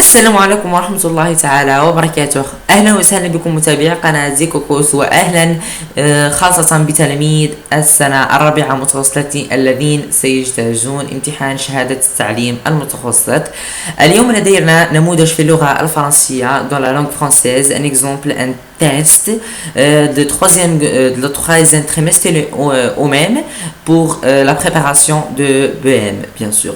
السلام عليكم ورحمة الله تعالى وبركاته. أهلا وسهلا بكم متابعي قناة زيكوكوس، وأهلا خاصة بتلاميذ السنة الرابعة متوسطة الذين سيجتازون امتحان شهادة التعليم المتوسط. اليوم لدينا نموذج في اللغة الفرنسية dans la langue française, un exemple, un test de troisième trimestre au même pour la préparation de BM bien sûr.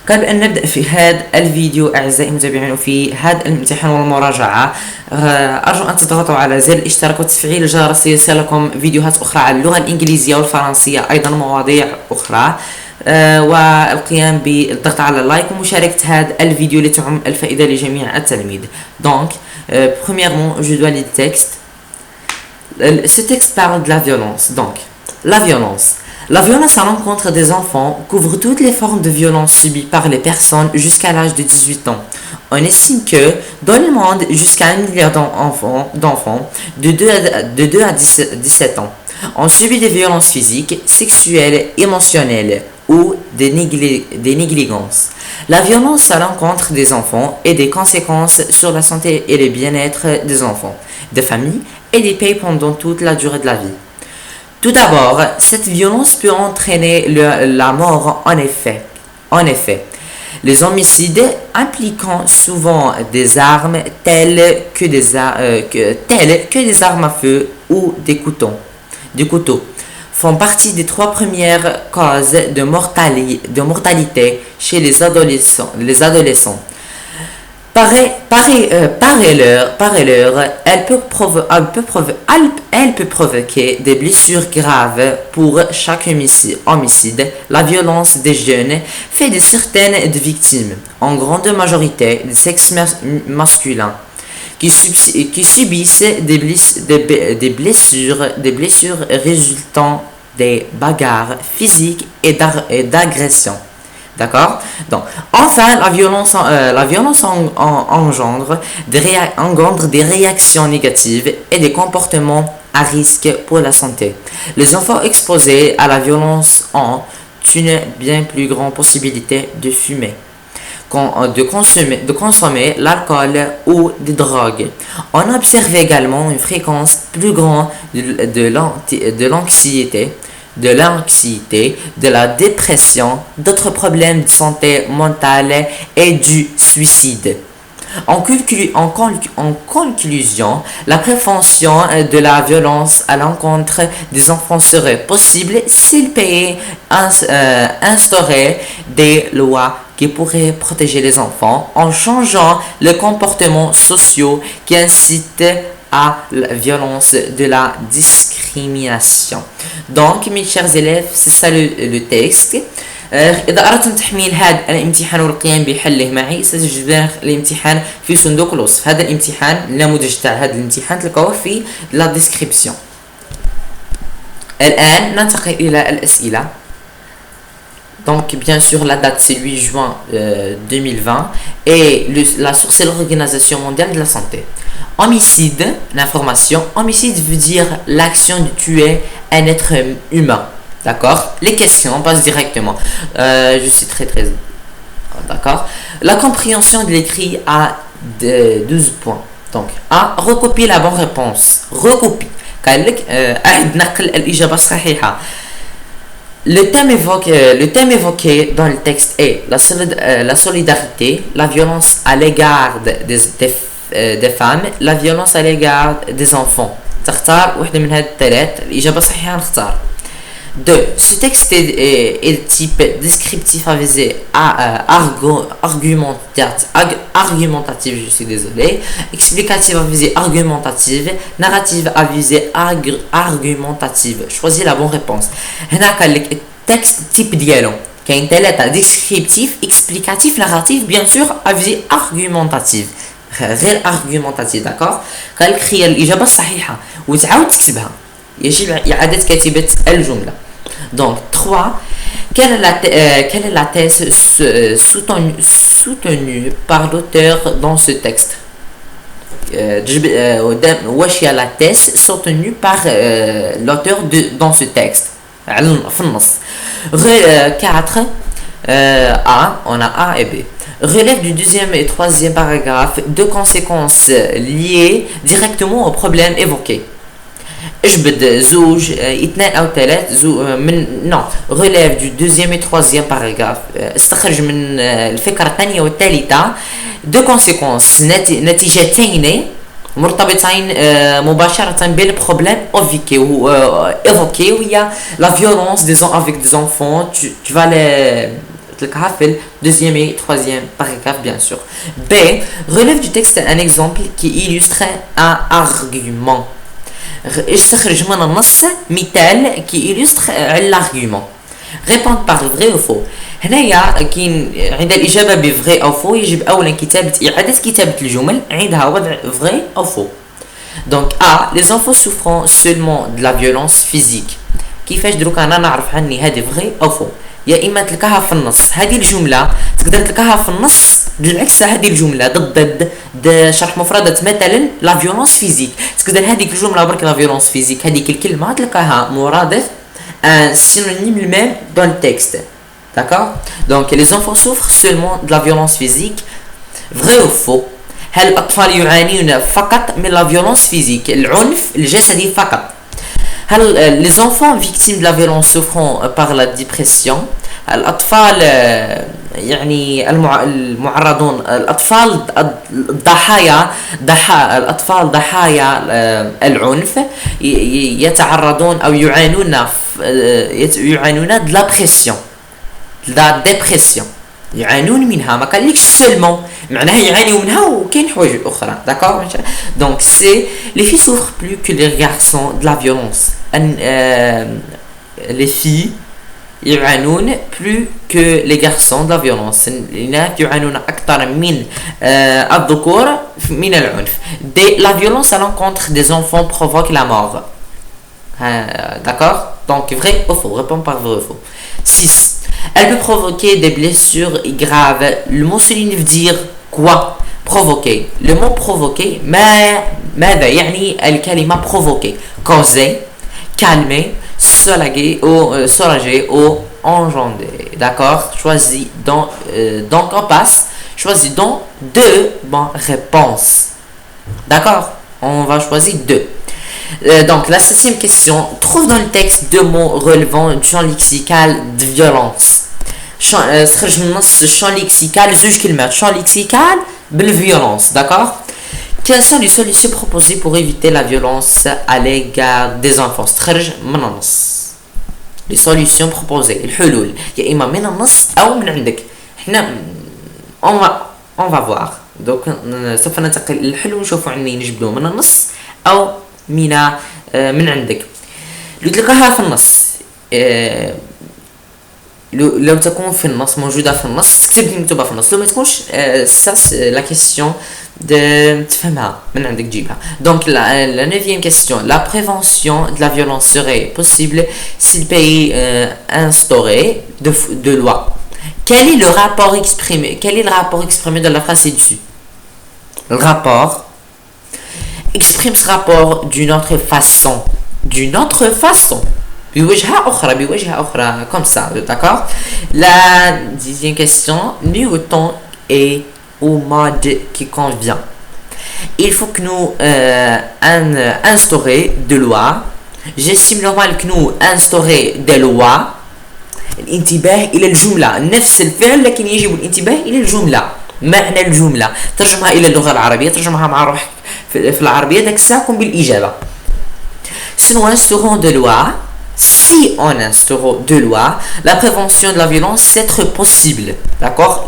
قبل أن نبدأ في هذا الفيديو أعزائي المتابعين في هذا الامتحان والمراجعة، أرجو أن تضغطوا على زر الاشتراك وتفعيل الجرس ليصلكم فيديوهات أخرى على اللغة الإنجليزية والفرنسية، أيضا مواضيع أخرى، والقيام بالضغط على اللايك ومشاركة هذا الفيديو لتعم الفائدة لجميع التلاميذ. Donc, premièrement, je dois lire le texte. Ce texte parle de la violence. Donc, la violence. La violence à l'encontre des enfants couvre toutes les formes de violence subies par les personnes jusqu'à l'âge de 18 ans. On estime que, dans le monde, jusqu'à 1 milliard d'enfants de 2 à 17 ans ont subi des violences physiques, sexuelles, émotionnelles ou des négligences. La violence à l'encontre des enfants a des conséquences sur la santé et le bien-être des enfants, des familles et des pays pendant toute la durée de la vie. Tout d'abord, cette violence peut entraîner la mort en effet. Les homicides impliquant souvent des armes telles que des armes à feu ou des couteaux font partie des 3 premières causes de mortalité chez les adolescents. Par ailleurs, elle peut provoquer des blessures graves pour chaque homicide. La violence des jeunes fait de certaines victimes, en grande majorité du sexe masculin, qui subissent des blessures résultant des bagarres physiques et d'agressions. D'accord? Donc, enfin, la violence engendre des réactions négatives et des comportements à risque pour la santé. Les enfants exposés à la violence ont une bien plus grande possibilité de fumer, de consommer l'alcool ou des drogues. On observe également une fréquence plus grande de l'anxiété, de la dépression, d'autres problèmes de santé mentale et du suicide. En conclusion, la prévention de la violence à l'encontre des enfants serait possible si le pays instaurait des lois qui pourraient protéger les enfants en changeant les comportements sociaux qui incitent à la violence de la discrimination. Donc mes chers élèves, c'est ça le texte. إذا أردتم تحميل هذا الامتحان والقيام بحله معي ستجدون الامتحان في صندوق الوصف. هذا الامتحان النموذج تاع هذا الامتحان تلقاوه في لا ديسكريبسيون. الآن ننتقل إلى الأسئلة. Donc bien sûr la date c'est 8 juin 2020 et la source c'est l'Organisation mondiale de la santé. Homicide, l'information, homicide veut dire l'action de tuer un être humain. D'accord? Les questions, on passe directement. Je suis très d'accord. La compréhension de l'écrit a 12 points. Donc A, recopier la bonne réponse. Recopie. Le thème évoqué dans le texte est la solidarité, la violence à l'égard des femmes, la violence à l'égard des enfants. تختار واحدة من هاد الثلاث. الإجابة الصحيحة نختار 2. Ce texte est de type descriptif à visée argumentative, je suis désolé, explicative à visée argumentative, narrative à visée argumentative. Choisis la bonne réponse. هنا قال لك التكست type ديالو كاين 3: descriptif, explicatif, narratif, bien sûr à visée argumentative. غير argumentative. d'accord. قال لك خير الإجابة الصحيحة وتعاود تكتبها، يجب إعادة كتابة الجملة. Donc 3. Quelle est la thèse soutenue par l'auteur dans ce texte? واش هي la thèse soutenue par l'auteur dans ce texte في النص. 4. A, on a A et B. relève du deuxième et troisième paragraphe de conséquences liées directement au problème évoqué. اجبد زوج اثنين او ثلاث relève du deuxième et troisième paragraphe استخرج من الفكرة الثانية والثالثة de conséquences نتيجتين مرتبطين مباشرة بالبروبلème évoqué وهي la violence avec des enfants. Tu vas les تلقاها في deuxième et troisième paragraphe bien sûr. B. Relève du texte un exemple qui illustre un argument. استخرج من النص مثال qui illustre l'argument. Répondre par vrai ou faux. هنايا كاين عند الإجابة بفري أو فو يجب أولا إعادة كتابة الجمل عندها وضع فري أو فو. Donc A. Les enfants souffrant seulement de la violence physique. كيفاش دروك أنا نعرف عني هذه فري أو فو؟ يا إما تلقاها في النص هذه الجملة تقدر تلقاها في النص بالعكس هذه الجملة ضد شرح مفردات مثلا لا فيولونس فيزيك تقدر هذيك الجملة برك لا فيولونس فيزيك هذيك الكلمة تلقاها مرادف un synonyme le même dans le texte. D'accord? Donc les enfants souffrent seulement de la violence physique. Vrai ou faux? هل الأطفال يعانون فقط من la violence physique العنف الجسدي فقط؟ هل les enfants victimes de la violence souffrant par la dépression الأطفال يعني المعرضون الأطفال ضحايا العنف يتعرضون أو يعانون de la pression de la dépression يعانون منها ما قالكش سلمون معناها يعانيوا منها وكاين حوايج اخرى. D'accord? Donc c'est les filles souffrent plus que les garçons de la violence. Les filles يعانون plus que les garçons de la violence. الإناث يعانون أكثر من الذكور من العنف. La violence à l'encontre des enfants provoque la mort. D'accord? Donc vrai ou faux? Réponds par vrai ou faux. 6. Elle peut provoquer des blessures graves. Le mot souligne veut dire quoi? Provoquer. Le mot provoquer ماذا يعني الكلمة provoquer? Causer, calmer, soulager ou engendrer. D'accord? Choisis donc on passe. Choisis donc deux bonnes réponses. D'accord? On va choisir deux. Donc la 7e question, trouve dans le texte deux mots relevant du champ lexical de violence. استخرج من النص champ lexical زوج كلمات champ lexical بالviolence. D'accord? Quelles sont les solutions proposées pour éviter la violence à l'égard des enfants? استخرج من النص les solutions proposées الحلول يا إما من النص أو من عندك. إحنا on va voir. donc سوف ننتقل للحلول ونشوفوا عني نجبدوه من النص أو من عندك. لو تلقاها في النص لو تكون في النص موجودة في النص تكتب مكتوبة في النص. لو ما تكونش سا لا كيسيون تفهمها من عندك تجيبها. Donc la 9e question, la prévention de la violence serait possible si le pays instaurait de loi. Quel est le rapport exprimé dans la phrase ci-dessus? Le rapport exprime ce rapport d'une autre façon بوجهة أخرى comme ça. D'accord? La 10e question, mis au temps et au mode qui convient. Il faut que nous instaurer de loi. J'estime normal que nous instaurer des lois. الانتباه إلى الجملة نفس الفعل لكن يجب الانتباه إلى الجملة. معنى الجملة ترجمها إلى اللغة العربية ترجمها مع روحك في العربية داك الساعة كون بالإجابة. Si nous instaurons de loi, si on instaure de loi, la prévention de la violence c'est être possible. D'accord?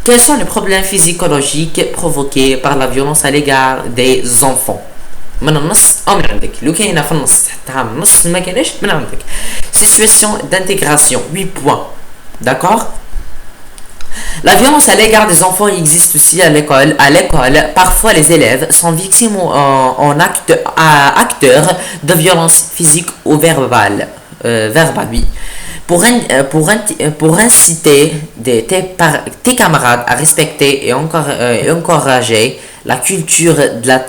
Quels sont les problèmes physiologiques provoqués par la violence à l'égard des enfants? من النص أو من عندك. لو كاينة في النص تحطها من النص ما كايناش من عندك. Situation d'intégration 8 points. D'accord? La violence à l'égard des enfants existe aussi à l'école. À l'école, parfois les élèves sont victimes acteurs de violence physique ou verbale. Oui. Pour inciter tes camarades à respecter et encourager la culture de la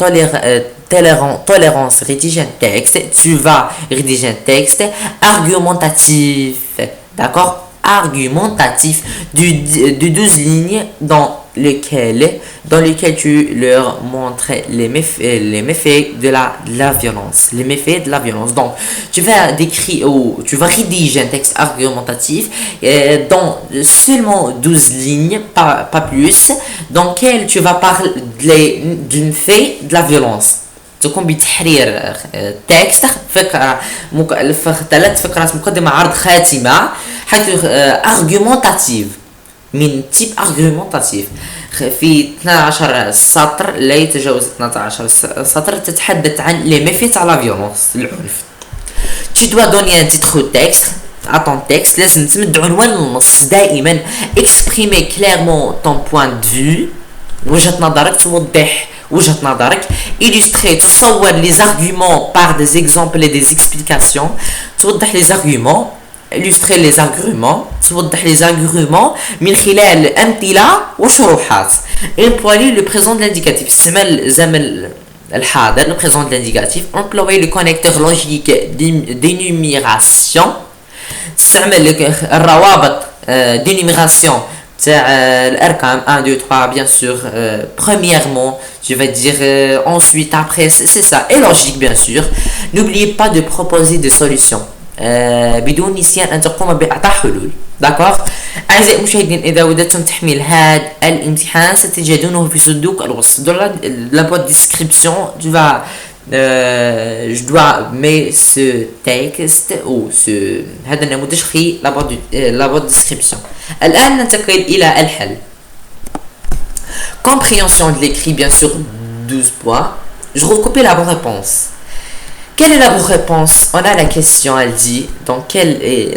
tolérance, rédige un texte. Tu vas rédiger un texte argumentatif. D'accord? argumentatif de 12 lignes dans lesquelles tu leur montres les méfaits de la violence. Les méfaits de la violence. Donc, tu vas décrire ou tu vas rédiger un texte argumentatif dans seulement 12 lignes, pas plus, dans lequel tu vas parler de l'effet de la violence. تقوم بتحرير تكست فكرة ثلاث فقرات مقدمة عرض خاتمة حيث argumentative من تيب argumentative في 12 سطر لا يتجاوز 12 سطر تتحدث عن les méfaits تاع la violence العنف. Tu dois donner un titre au texte à ton texte. لازم تمد عنوان النص دائما. exprimer clairement ton point de vue وجهة نظرك توضح وجهة نظرك. illustrer تصور les arguments par des exemples et des explications. توضح les arguments. illustrer les arguments. توضح les arguments من خلال أمثلة وشروحات. employer le présent de l'indicatif. استعمل الزمن الحاضر le présent de l'indicatif. employer le connecteur logique d'énumération. تستعمل الروابط d'énumération تاع الارقام 1 2 3 bien sûr. Premièrement je vais dire ensuite après c'est ça et logique bien sûr. N'oubliez pas de proposer des solutions بدون نسيان ان تقوم باعطاء حلول. داكوغ اعزائي المشاهدين اذا وددتم تحميل هذا الامتحان ستجدونه في صندوق الوصف dans la boîte description. je dois mettre ce texte ou هذا النموذج في la boîte description. الآن ننتقل إلى الحل. Compréhension de l'écrit bien sûr 12 points. Je recopie la bonne réponse. Quelle est la bonne réponse? On a la question, elle dit. Donc,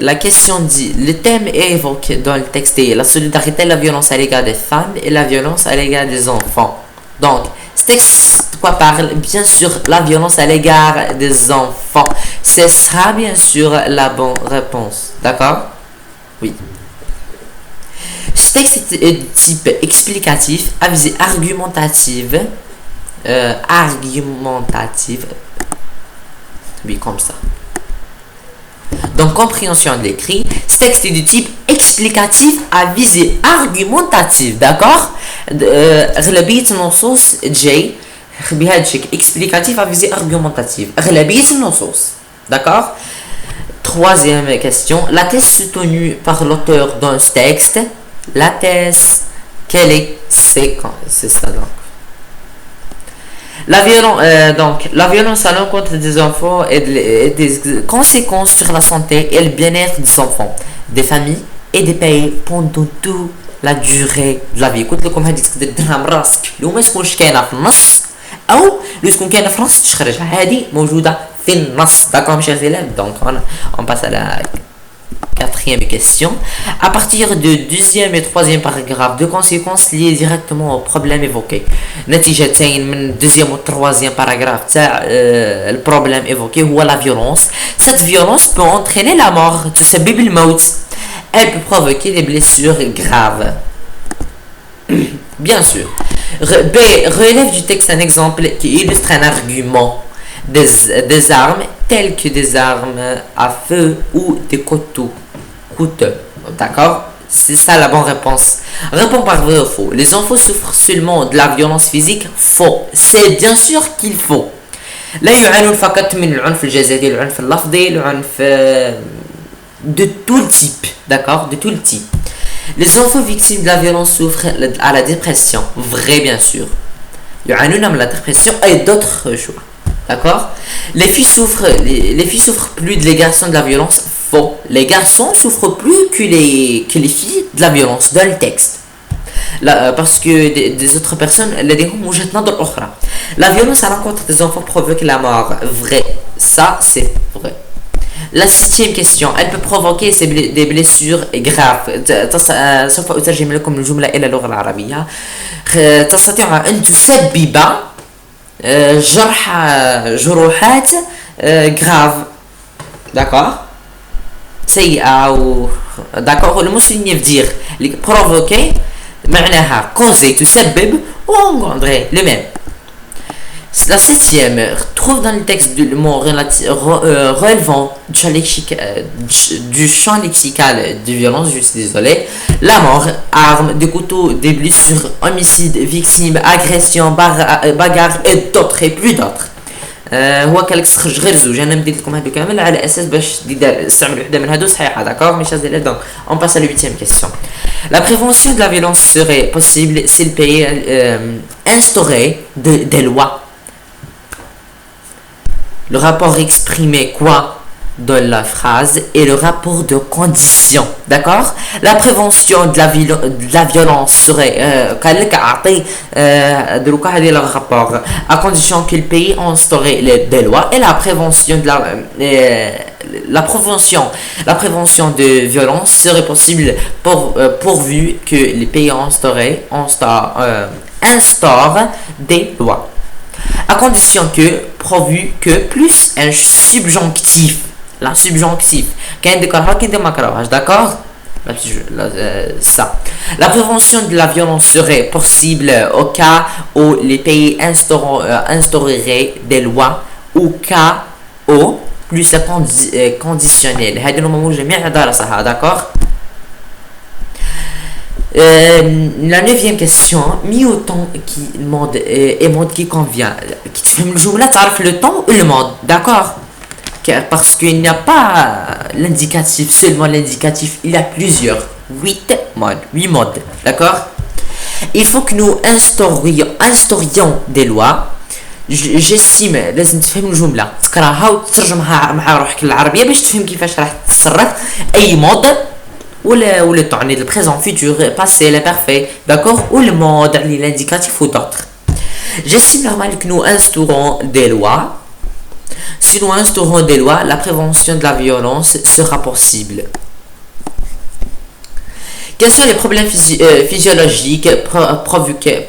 la question dit, le thème est évoqué dans le texte est la solidarité, la violence à l'égard des femmes et la violence à l'égard des enfants. Donc, ce texte de quoi parle? Bien sûr, la violence à l'égard des enfants. Ce sera bien sûr la bonne réponse. D'accord? Oui. Ce texte est de type explicatif, à visée argumentative. Oui, comme ça. Donc, compréhension de l'écrit. Ce texte est du type explicatif à visée argumentative. D'accord? غالبية النصوص جاي بهذا الشكل explicatif à visée argumentative. غالبية النصوص. D'accord? Troisième question. La thèse soutenue par l'auteur dans ce texte. La thèse, quelle est? C'est ça donc. La violence à l'encontre des enfants et des conséquences sur la santé et le bien-être des enfants, des familles et des pays pendant toute la durée de la vie. قلت لكم هذه تقدر تديرها من راسك لو ما تكونش كاينه في النص او لو تكون كاينه في النص تخرجها. هذه موجوده في النص. D'accord mes chers élèves. Donc on passe à la quatrième question. À partir du deuxième et troisième paragraphe, deux conséquences liées directement au problème évoqué. نتيجتين من deuxième ou troisième paragraphe تاع le problème évoqué هو la violence. Cette violence peut entraîner la mort, تسبب الموت. Elle peut provoquer des blessures graves. Bien sûr. B. Relève du texte un exemple qui illustre un argument. Des armes telles que des armes à feu ou des couteaux. D'accord? C'est ça la bonne réponse. Réponds par vrai ou faux. Les enfants souffrent seulement de la violence physique. Faux. C'est bien sûr qu'il faut. لا يعانون فقط من العنف الجسدي العنف اللفظي العنف de tout le type. D'accord? De tout le type. Les enfants victimes de la violence souffrent à la dépression. Vrai bien sûr. يعانون من la dépression et d'autres choix. D'accord? Les filles souffrent plus de les garçons de la violence. Faux. Les garçons souffrent plus que les filles de la violence dans le texte. Parce que des autres personnes لديهم وجهة نظر أخرى. La violence à l'encontre des enfants provoque la mort. Vrai. Ça c'est vrai. La septième question. Elle peut provoquer des blessures graves. سوف أترجم لكم الجملة إلى اللغة العربية. تستطيع أن تسبب جروحات grave. D'accord? سيئة و d'accord. Le mot souligné veut dire provoquer معناها causer تسبب و engendrer le même. La septième, trouve dans le texte le mot relevant du champ lexical de violence, je suis désolé, la mort, arme, des couteaux, des blessures, homicide, victime, agression, bagarre et d'autres et plus d'autres. هو كنستخرج غير زوج انا مديت لكم هادو كامل على اساس باش تستعملوا وحده من هادو صحيحه داكور مي شاز donc on passe à la huitième question. La prévention de la violence serait possible si le pays instaurait des lois. Le rapport exprimait quoi dans la phrase et le rapport de condition, d'accord? La prévention de la violence serait le rapport à condition que le pays instaurait des lois et la prévention de la prévention de violence serait possible pourvu que les pays instaurent des lois. À condition que, pourvu que, plus un subjonctif. La subjonctif. D'accord? Ça. La prévention de la violence serait possible au cas où les pays instaureraient des lois, au cas où, plus conditionnel. D'accord? La neuvième question, mis au temps qui mode et mode qui convient. Qui te fait le jour là, tu le temps ou le mode, d'accord? Parce qu'il n'y a pas l'indicatif, seulement l'indicatif, il y a plusieurs. 8 modes, d'accord? Il faut que nous instaurions des lois. j'estime لازم تفهم الجملة تقراها وتترجمها مع روحك للعربية باش تفهم كيفاش راح تتصرف أي مود ou le temps, le présent, futur, passé, le parfait, d'accord, ou le mode, l'indicatif ou d'autres. J'estime normal que nous instaurons des lois. Si nous instaurons des lois, la prévention de la violence sera possible. Quels sont les problèmes physiologiques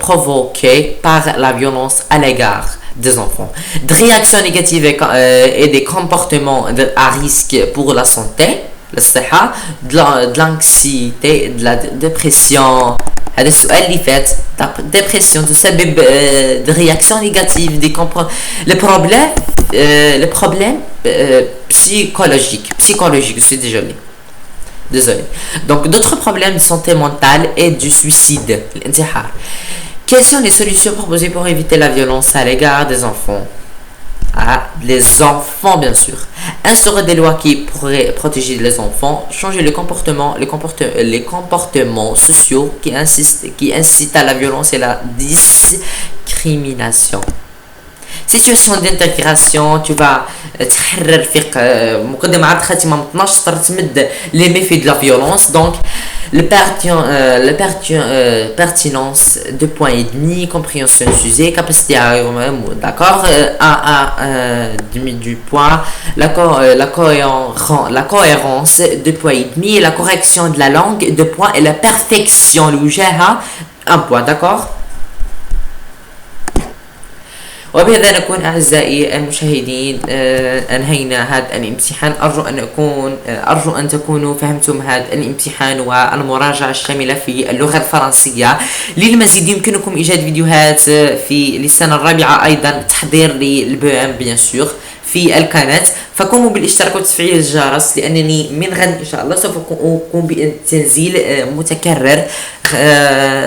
provoqués par la violence à l'égard des enfants? Des réactions négatives et des comportements à risque pour la santé, de l'anxiété, de la dépression. هذا السؤال اللي فات dépression تسبب de réactions négatives les problèmes psychologiques je suis désolé donc d'autres problèmes de santé mentale et du suicide الانتحار. Quelles sont les solutions proposées pour éviter la violence à l'égard des enfants? Les enfants, bien sûr. Instaurer des lois qui pourraient protéger les enfants, changer les comportements sociaux qui incitent à la violence et la discrimination. Situation d'intégration, tu vas تحرر فيك مقدمة عاد خاتمة 12 تقدر تمد les méfaits de la violence. Donc pertinence 2 points et demi, compréhension du sujet, capacité à d'accord demi du point, la cohérence 2 points et demi, la correction de la langue 2 points et la perfection الوجاهة 1 point, d'accord. وبهذا نكون أعزائي المشاهدين أنهينا هذا الامتحان. أرجو أن تكونوا فهمتم هذا الامتحان والمراجعة الشاملة في اللغة الفرنسية. للمزيد يمكنكم إيجاد فيديوهات في للسنة الرابعة أيضا تحضير للبي بيان سور في القناة. فقوموا بالاشتراك وتفعيل الجرس لأنني من غد إن شاء الله سوف أقوم بتنزيل متكرر.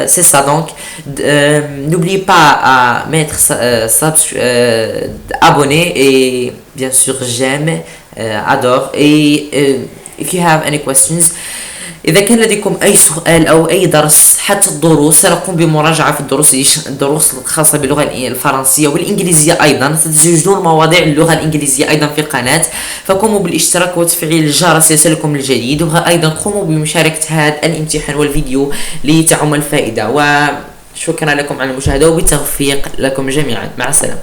C'est ça donc. N'oubliez pas à mettre abonner et bien sûr j'aime, adore. Et if you have any questions, إذا كان لديكم أي سؤال أو أي درس حتى الدروس سنقوم بمراجعة في الدروس الخاصة باللغة الفرنسية والإنجليزية أيضا. ستجدون مواضيع اللغة الإنجليزية أيضا في القناة. فقوموا بالاشتراك وتفعيل الجرس ليصلكم الجديد. وأيضا قوموا بمشاركة هذا الامتحان والفيديو لتعم الفائدة. وشكرا لكم على المشاهدة وبالتوفيق لكم جميعا. مع السلامة.